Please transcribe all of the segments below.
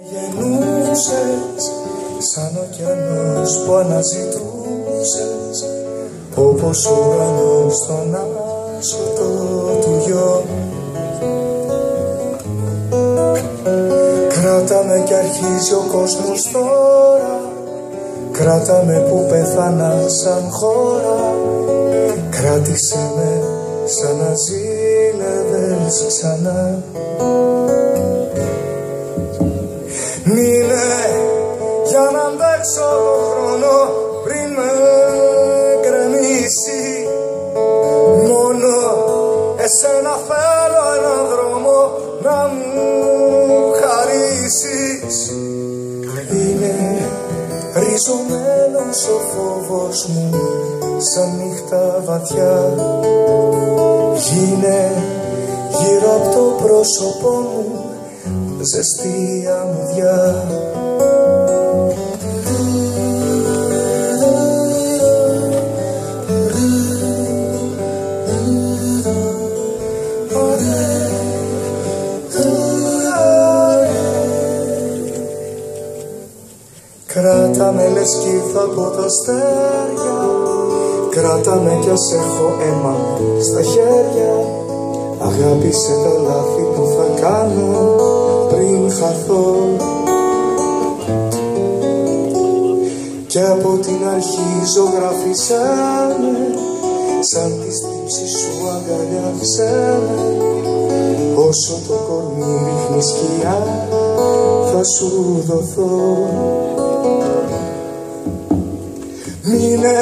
Γεννούσες σαν ωκεανός που αναζητούσες, όπως ουρανός στον άσωτο του γιο. Κράτα με κι αρχίζει ο κόσμος τώρα, κράτα με που πέθανα σαν χώρα, κράτησε με σαν να ζήλευες ξανά. Μείνε για να αντέξω το χρόνο πριν με γκρεμίσει. Μόνο εσένα θέλω έναν δρόμο να μου χαρίσεις. Είναι ριζωμένος ο φόβος μου σαν νύχτα βαθιά. Γίνε γύρω από το πρόσωπό μου ζεστή αμμουδιά. Κράτα με λες κι ήρθα από τα αστέρια, κράτα με κι ας έχω αίμα στα χέρια. Αγάπησε τα λάθη που θα κάνω πριν χαθώ. Κι από την αρχή ζωγράφισέ με, σαν τη στύψη σου αγκαλιάσέ με. Όσο το κορμί ρίχνει σκιά θα σου δοθώ. Μείνε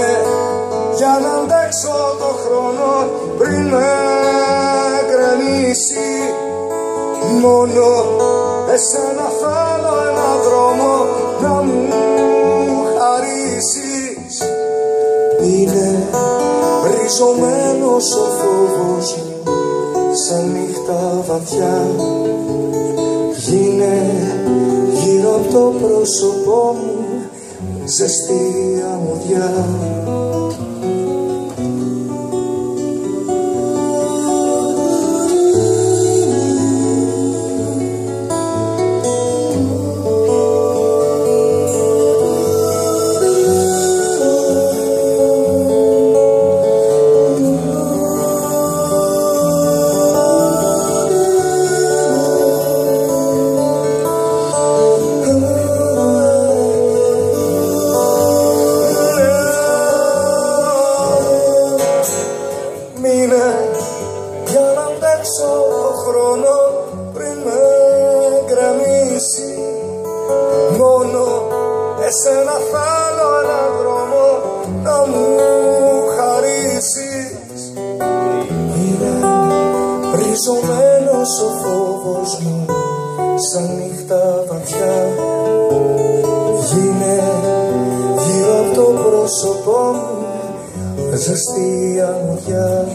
για να αντέξω το χρόνο πριν με γκρεμίσει. Μόνο εσένα θέλω έναν δρόμο να μου χαρίσεις. Είναι ριζωμένος ο φόβος μου σαν νύχτα βαθιά. Γίνε γύρω από το πρόσωπό μου ζεστή αμμουδιά. Για να αντέξω το χρόνο πριν με γκρεμίσει. Μόνο εσένα θέλω έναν δρόμο να μου χαρίσεις. Είναι ριζωμένος ο φόβος μου σαν νύχτα βαθιά. Γίνε γύρω από το πρόσωπό μου ζεστή αμμουδιά.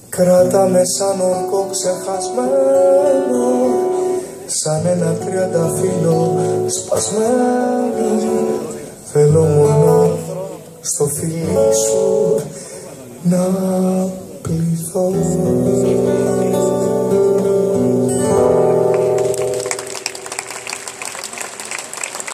Κράτα με σαν όρκο ξεχασμένο, σαν ένα τριανταφύλλο σπασμένο. Θέλω μόνο στο φιλί σου να πληθώ.